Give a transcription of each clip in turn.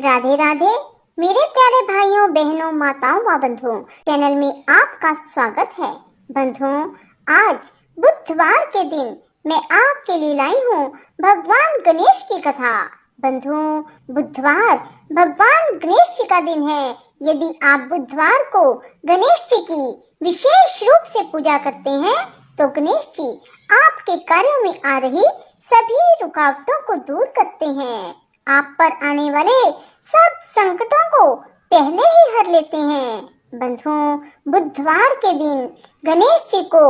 राधे राधे मेरे प्यारे भाइयों बहनों माताओं व बंधुओं, चैनल में आपका स्वागत है। बंधुओं, आज बुधवार के दिन मैं आपके लिए लाई हूँ भगवान गणेश की कथा। बंधुओं, बुधवार भगवान गणेश जी का दिन है। यदि आप बुधवार को गणेश जी की विशेष रूप से पूजा करते हैं तो गणेश जी आपके कार्यों में आ रही सभी रुकावटों को दूर करते हैं। आप पर आने वाले सब संकटों को पहले ही हर लेते हैं। बंधुओं, बुधवार के दिन गणेश जी को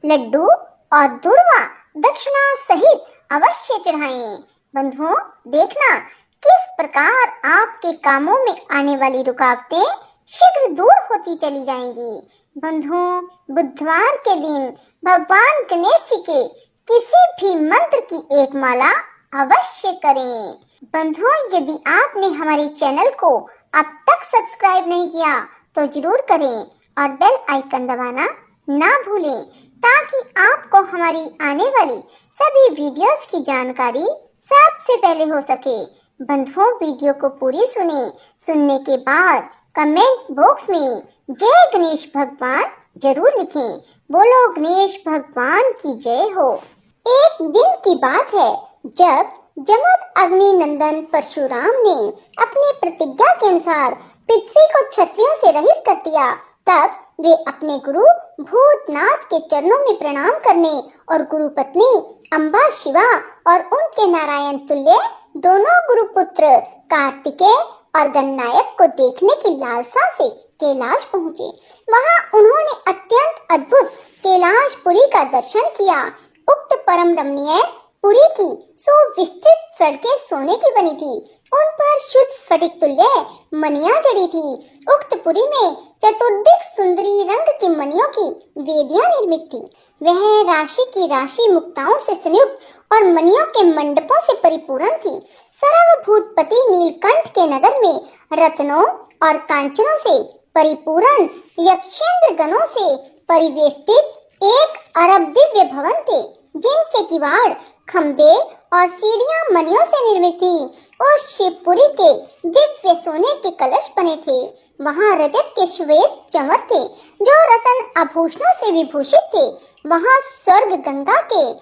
लड्डू और दूर्वा दक्षिणा सहित अवश्य चढ़ाएं। बंधुओं, देखना किस प्रकार आपके कामों में आने वाली रुकावटें शीघ्र दूर होती चली जाएंगी। बंधुओं, बुधवार के दिन भगवान गणेश जी के किसी भी मंत्र की एक माला अवश्य करें। बंधुओं, यदि आपने हमारे चैनल को अब तक सब्सक्राइब नहीं किया तो जरूर करें और बेल आइकन दबाना ना भूलें ताकि आपको हमारी आने वाली सभी वीडियोस की जानकारी सबसे पहले हो सके। बंधुओं, वीडियो को पूरी सुनने के बाद कमेंट बॉक्स में जय गणेश भगवान जरूर लिखें। बोलो गणेश भगवान की जय हो। एक दिन की बात है जब जमद अग्नि नंदन परशुराम ने अपनी प्रतिज्ञा के अनुसार पृथ्वी को क्षत्रियों से रहित कर दिया। तब वे अपने गुरु भूतनाथ के चरणों में प्रणाम करने और गुरु पत्नी अम्बा शिवा और उनके नारायण तुल्य दोनों गुरुपुत्र कार्तिकेय और गणनायक को देखने की लालसा से कैलाश पहुँचे। वहां उन्होंने अत्यंत अद्भुत कैलाशपुरी का दर्शन किया। उक्त परम रमणीय पुरी की सुविस्तृत सड़कें सोने की बनी थी। उन पर शुद्ध स्फटिक तुल्य मणियां जड़ी थी। उक्त पुरी में चतुर्दिक सुंदरी रंग की मणियों की वेदियां निर्मित थी। वह राशि की राशि मुक्ताओं से संयुक्त और मणियों के मंडपों से परिपूर्ण थी। सर्वभूतपति नीलकंठ के नगर में रत्नों और कांचनों से परिपूर्ण यक्षेंद्र गणों से परिवेष्टित 1 अरब दिव्य भवन थे, जिनके किवाड़ खंबे और सीढ़ियां मणियों से निर्मित थी। उस शिवपुरी के दिव्य सोने के कलश बने थे। वहां रजत के श्वेत चंवर थे जो रत्न आभूषणों से विभूषित थे। वहां स्वर्ग गंगा के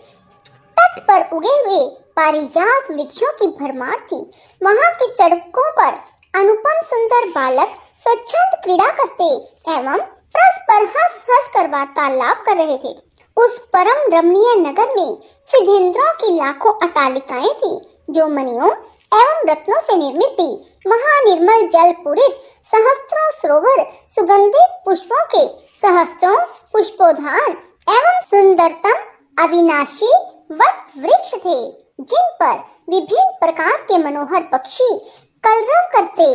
तट पर उगे हुए पारिजात वृक्षों की भरमार थी। वहां की सड़कों पर अनुपम सुंदर बालक स्वच्छंद क्रीड़ा करते एवं परस्पर हंस हंस कर वार्तालाप कर रहे थे। उस परम रमणीय नगर में सिद्धेंद्रों की लाखों अट्टालिकाएं थी जो मणियों एवं रत्नों से निर्मित थी। वहां निर्मल जल पूरित सहस्त्रों सरोवर, सुगंधित पुष्पों के सहस्त्रों पुष्पोद्यान एवं सुंदरतम अविनाशी वट वृक्ष थे, जिन पर विभिन्न प्रकार के मनोहर पक्षी कलरव करते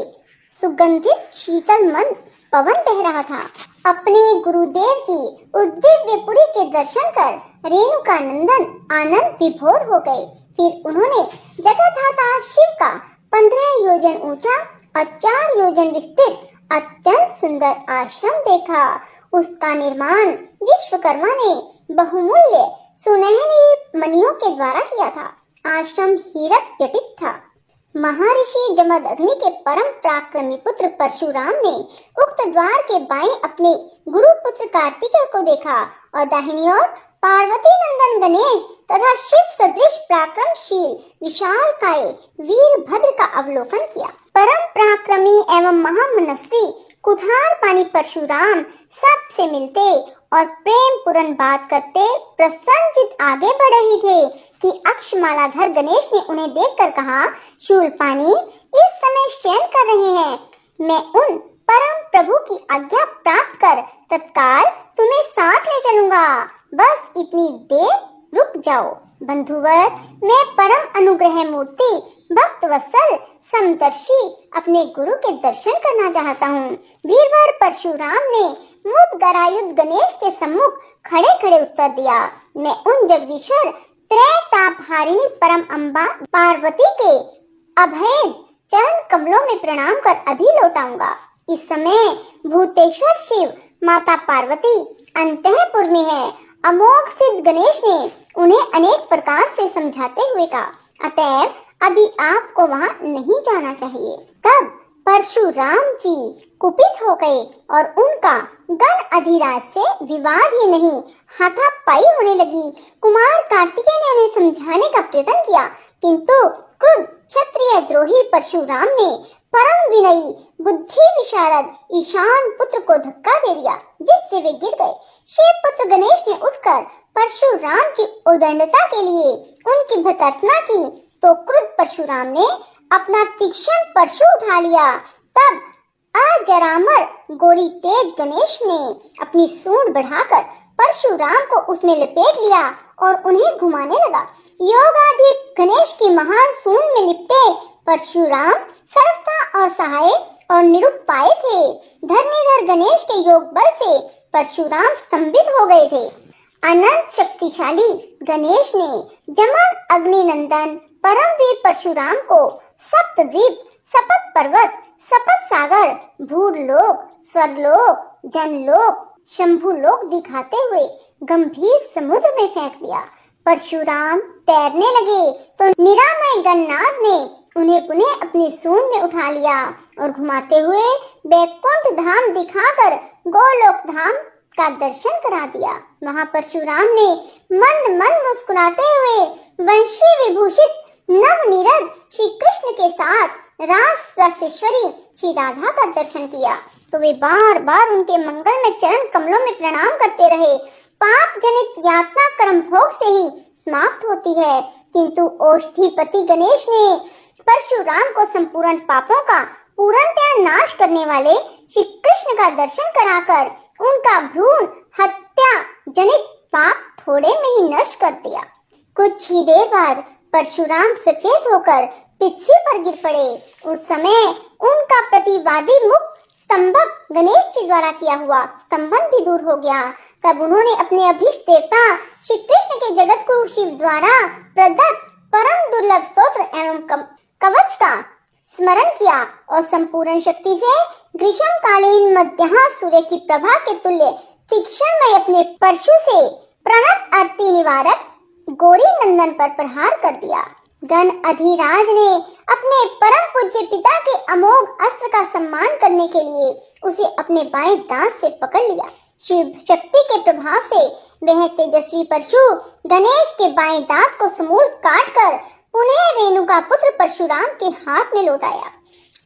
सुगंधित शीतल मंद पवन बह रहा था। अपने गुरुदेव की उस दिव्यपुरी के दर्शन कर रेणुका नंदन आनंद विभोर हो गए। फिर उन्होंने जगतधाता शिव का 15 योजन ऊंचा और 4 योजन विस्तृत अत्यंत सुंदर आश्रम देखा। उसका निर्माण विश्वकर्मा ने बहुमूल्य सुनहली मणियों के द्वारा किया था। आश्रम हीरक जटित था। महर्षि जमदग्नि के परम पराक्रमी पुत्र परशुराम ने उक्त द्वार के बाएं अपने गुरुपुत्र कार्तिकेय को देखा और दाहिनी ओर पार्वती नंदन गणेश तथा शिव सदृश पराक्रमशील विशालकाय वीरभद्र का अवलोकन किया। परम पराक्रमी एवं महामनस्वी कुठार पानी परशुराम सबसे मिलते और प्रेम पूर्ण बात करते प्रसन्नचित आगे बढ़ रहे थे कि अक्षमालाधर गणेश ने उन्हें देखकर कहा, शूलपाणी इस समय शयन कर रहे हैं। मैं उन परम प्रभु की आज्ञा प्राप्त कर तत्काल तुम्हें साथ ले चलूंगा। बस इतनी देर रुक जाओ। बंधुवर, मैं परम अनुग्रह मूर्ति भक्त वत्सल समदर्शी अपने गुरु के दर्शन करना चाहता हूँ। वीरवर परशुराम ने मुदगरायुध गणेश के सम्मुख खड़े खड़े उत्तर दिया, मैं उन जगदीश्वर त्रैतापहारिणी परम अम्बा पार्वती के अभेद चरण कमलों में प्रणाम कर अभी लौटाऊंगा। इस समय भूतेश्वर शिव माता पार्वती अंतःपुर में है। अमोघ सिद्ध गणेश ने उन्हें अनेक प्रकार से समझाते हुए कहा, अतएव अभी आपको वहाँ नहीं जाना चाहिए। तब परशुराम जी कुपित हो गए और उनका गण अधिराज से विवाद ही नहीं हाथापाई होने लगी। कुमार कार्तिकेय ने उन्हें समझाने का प्रयत्न किया, किंतु क्रुद्ध क्षत्रिय द्रोही परशुराम ने परम विनयी बुद्धि विशारद ईशान पुत्र को धक्का दे दिया, जिससे वे गिर गए। शिव पुत्र गणेश ने उठकर परशुराम की उदंडता के लिए उनकी भर्त्सना की, तो क्रुद्ध परशुराम ने अपना तीक्ष्ण परशु उठा लिया। तब अजरामर गोरी तेज गणेश ने अपनी सूंड बढ़ाकर परशुराम को उसमें लपेट लिया और उन्हें घुमाने लगा। योगाधीश गणेश की महान सूंड में लिपटे परशुराम सर्वथा असहाय और निरुपाय थे। धरनीधर गणेश के योग बल से परशुराम स्तंभित हो गए थे। अनंत शक्तिशाली गणेश ने जमन अग्निनंदन परमवीर परशुराम को सप्तद्वीप, सपत पर्वत, सपत सागर, भूलोक, स्वर्लोक, जनलोक, शंभुलोक दिखाते हुए गंभीर समुद्र में फेंक दिया। परशुराम तैरने लगे तो निरामय गणनाथ ने उन्हें पुनः अपनी सूंड में उठा लिया और घुमाते हुए बैकुंठ धाम दिखाकर गोलोक धाम का दर्शन करा दिया। वहां परशुराम ने मंद मंद मुस्कुराते हुए वंशी विभूषित नवनीरद श्री कृष्ण के साथ रास रसेश्वरी श्री राधा का दर्शन किया, तो वे बार बार उनके मंगल में चरण कमलों में प्रणाम करते रहे। पाप जनित यातना कर्म भोग से ही समाप्त होती है, किंतु औषधिपति गणेश ने परशुराम को संपूर्ण पापों का पूर्णतया नाश करने वाले श्री कृष्ण का दर्शन कराकर उनका भ्रूण हत्या जनित पाप थोड़े में ही नष्ट कर दिया। कुछ ही देर बाद परशुराम सचेत होकर पृथ्वी पर गिर पड़े। उस समय उनका प्रतिवादी मुक्त स्तंभक गणेश जी द्वारा किया हुआ स्तंभन भी दूर हो गया। तब उन्होंने अपने अभीष्ट देवता श्री कृष्ण के जगत गुरु शिव द्वारा प्रदत्त परम दुर्लभ स्तोत्र एवं कवच का स्मरण किया और संपूर्ण शक्ति से ग्रीष्मकालीन मध्याह्न सूर्य की प्रभा के तुल्य तीक्ष्ण में अपने परशु से प्रणत आरती निवारक गौरी नंदन पर प्रहार कर दिया। गण अधिराज ने अपने परम पूज्य पिता के अमोघ अस्त्र का सम्मान करने के लिए उसे अपने बाएं दांत से पकड़ लिया। शिव शक्ति के प्रभाव से वह तेजस्वी परशु गणेश के बाएं दांत को समूल काटकर पुनः रेणुका पुत्र परशुराम के हाथ में लौटाया।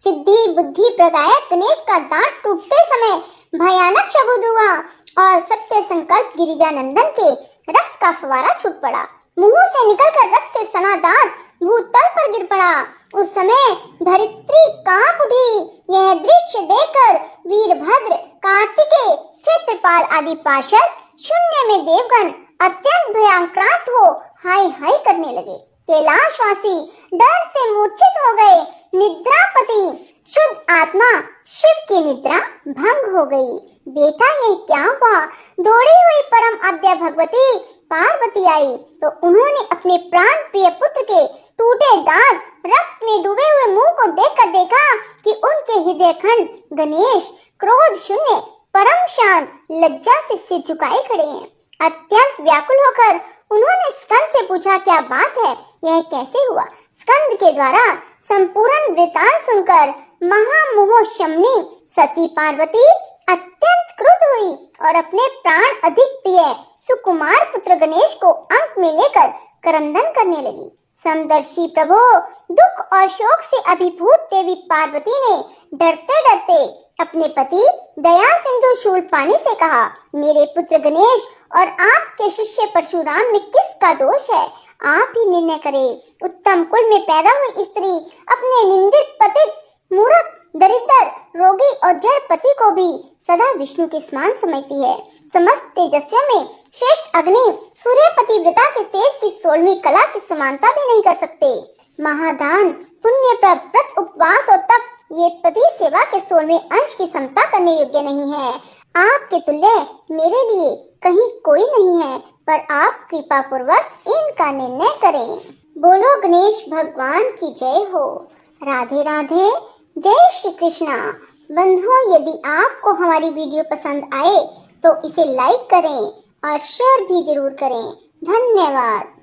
सिद्धि बुद्धि प्रदायक गणेश का दांत टूटते समय भयानक शब्द हुआ और सत्य संकल्प गिरिजानंदन के रक्त का फवारा छूट पड़ा। मुंह से निकलकर रक्त से सना दांत भूतल पर गिर पड़ा। उस समय धरित्री कांप उठी। यह दृश्य देखकर वीरभद्र, कार्तिकेय, क्षेत्रपाल आदि पार्षद शून्य में देवगण अत्यंत भयंक्रांत हो हाय हाय करने लगे। कैलाशवासी डर से मूर्छित हो गए। निद्रापति शुद्ध आत्मा शिव की निद्रा भंग हो गई। बेटा यह क्या हुआ? दौड़ी हुई परम आद्या भगवती पार्वती आई तो उन्होंने अपने प्राण प्रिय पुत्र के टूटे दांत, रक्त में डूबे हुए मुंह को देखकर देखा कि उनके हृदय खंड गणेश क्रोध शून्य, परम शांत, लज्जा से सिर झुकाए खड़े हैं। अत्यंत व्याकुल होकर उन्होंने स्कंद से पूछा, क्या बात है, यह कैसे हुआ? स्कंद के द्वारा संपूर्ण वृतांत सुनकर महामोह शमनी सती पार्वती अत्यंत क्रुद्ध हुई और अपने प्राण अधिक प्रिय सुकुमार पुत्र गणेश को अंक में लेकर क्रंदन करने लगी। समदर्शी प्रभु दुख और शोक से अभिभूत देवी पार्वती ने डरते डरते अपने पति दया सिंधु शूलपाणी से कहा, मेरे पुत्र गणेश और आपके शिष्य परशुराम में किसका दोष है? आप ही निर्णय करें। उत्तम कुल में पैदा हुई स्त्री अपने निंदित पतित मूर्ख दरिद्र रोगी और जड़ पति को भी सदा विष्णु के समान समझती है। समस्त तेजस्वियों में श्रेष्ठ अग्नि सूर्यपति वृता के तेज की 16वीं कला की समानता भी नहीं कर सकते। महादान, पुण्य, व्रत, उपवास और तप ये पति सेवा के 16वें अंश की समता करने योग्य नहीं है। आपके तुल्य मेरे लिए कहीं कोई नहीं है, पर आप कृपा पूर्वक इनका निर्णय करें। बोलो गणेश भगवान की जय हो। राधे राधे, जय श्री कृष्णा। बंधुओं, यदि आपको हमारी वीडियो पसंद आए तो इसे लाइक करें और शेयर भी जरूर करें। धन्यवाद।